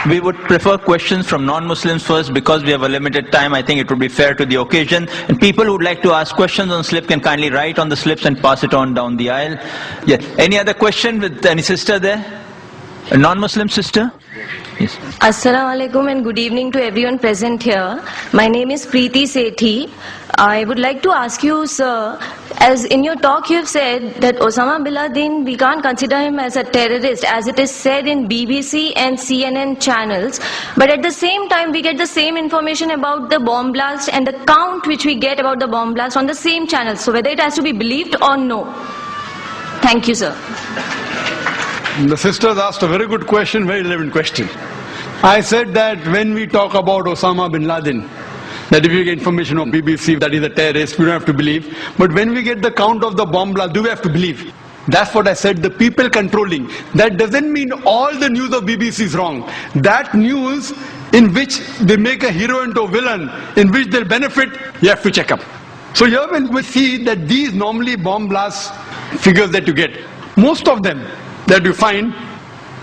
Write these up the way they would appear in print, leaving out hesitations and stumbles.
We would prefer questions from non-Muslims first because we have a limited time. I think it would be fair to the occasion. And people who would like to ask questions on slip can kindly write on the slips and pass it on down the aisle. Yeah. Any other question with any sister there? A non-Muslim sister? Yes. Assalamu alaikum and good evening to everyone present here. My name is Preeti Sethi. I would like to ask you, sir, as in your talk you have said that Osama bin Laden, we can't consider him as a terrorist as it is said in BBC and CNN channels, but at the same time we get the same information about the bomb blast and the count which we get about the bomb blast on the same channels. So whether it has to be believed or no. Thank you, sir. The sisters asked a very good question, very relevant question. I said that when we talk about Osama bin Laden, that if you get information on BBC that he's a terrorist, we don't have to believe. But when we get the count of the bomb blast, do we have to believe? That's what I said, the people controlling. That doesn't mean all the news of BBC is wrong. That news in which they make a hero into a villain, in which they'll benefit, you have to check up. So here when we see that these normally bomb blast figures that you get, most of them that you find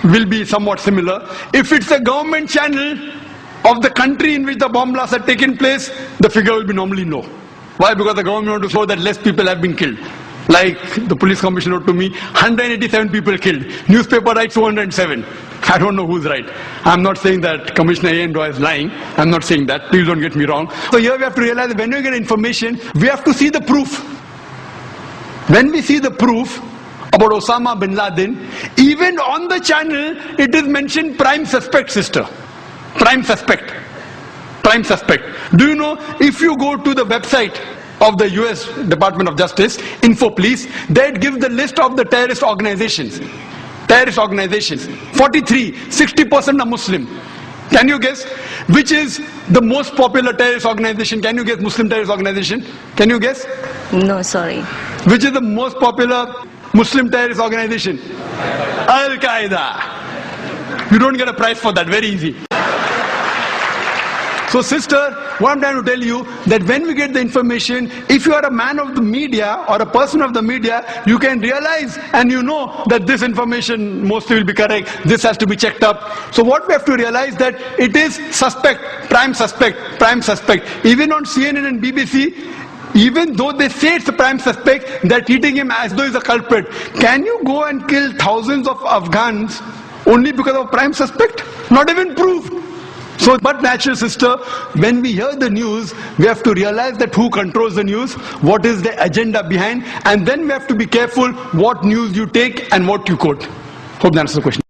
will be somewhat similar. If it's a government channel of the country in which the bomb blasts have taken place, the figure will be normally low. Why? Because the government wants to show that less people have been killed. Like the police commissioner wrote to me, 187 people killed. Newspaper writes 207. I don't know who's right. I'm not saying that Commissioner A. N. Roy is lying. I'm not saying that. Please don't get me wrong. So here we have to realize that when we get information, we have to see the proof. When we see the proof about Osama bin Laden, even on the channel, it is mentioned prime suspect, sister. Prime suspect. Prime suspect. Do you know, if you go to the website of the US Department of Justice, Info Police, that gives the list of the terrorist organizations. Terrorist organizations. 43, 60% are Muslim. Can you guess which is the most popular terrorist organization? Can you guess Muslim terrorist organization? Can you guess? No, sorry. Which is the most popular Muslim terrorist organization? Al-Qaeda. You don't get a prize for that, very easy. So sister, what I'm trying to tell you, that when we get the information, if you are a man of the media or a person of the media, you can realize and you know that this information mostly will be correct, this has to be checked up. So what we have to realize that it is suspect, prime suspect, prime suspect. Even on CNN and BBC, even though they say it's a prime suspect, they're treating him as though he's a culprit. Can you go and kill thousands of Afghans only because of prime suspect? Not even proved. So, but natural sister, when we hear the news, we have to realize that who controls the news, what is the agenda behind, and then we have to be careful what news you take and what you quote. Hope that answers the question.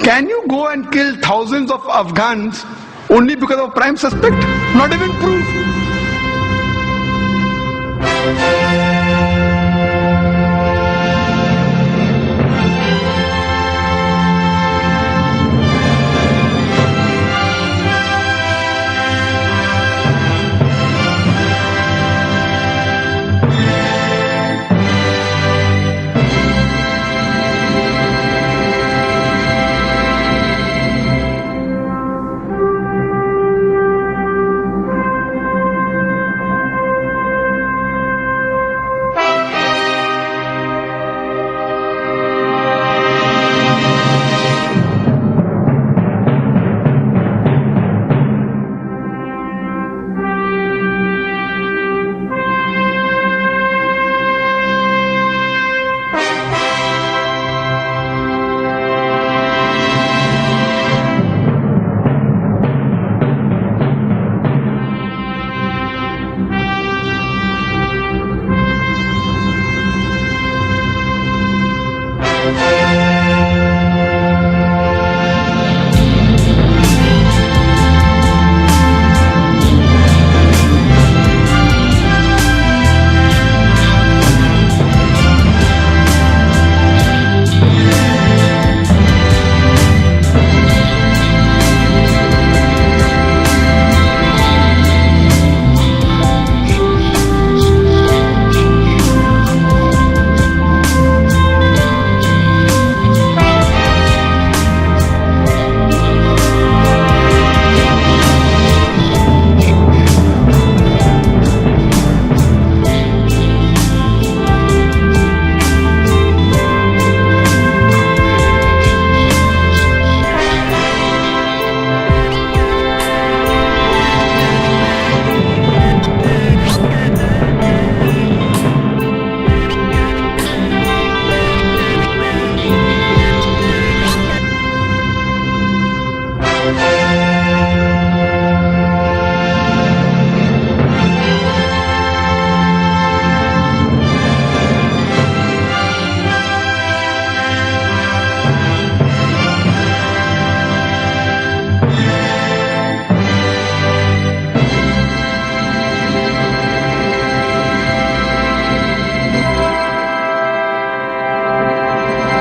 Can you go and kill thousands of Afghans only because of prime suspect? Not even proof.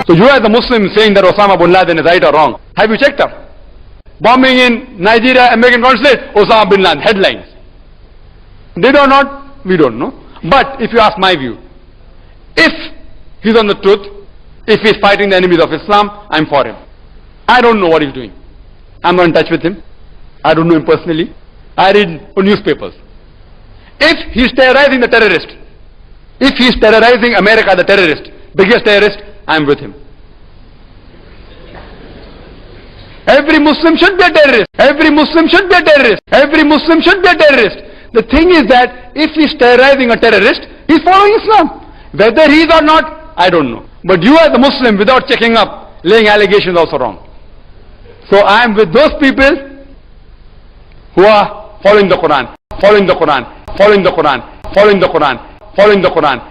So you as a Muslim saying that Osama bin Laden is right or wrong, have you checked up? Bombing in Nigeria, American consulate, Osama bin Laden, headlines. Did or not? We don't know. But if you ask my view, if he's on the truth, if he's fighting the enemies of Islam, I'm for him. I don't know what he's doing. I'm not in touch with him. I don't know him personally. I read newspapers. If he's terrorizing the terrorist, if he's terrorizing America, the terrorist, biggest terrorist, I'm with him. Every Muslim should be a terrorist. Every Muslim should be a terrorist. Every Muslim should be a terrorist. The thing is that if he's terrorizing a terrorist, he's following Islam. Whether he is or not, I don't know. But you as a Muslim, without checking up, laying allegations also wrong. So I am with those people who are following the Quran, following the Quran, following the Quran, following the Quran, following the Quran,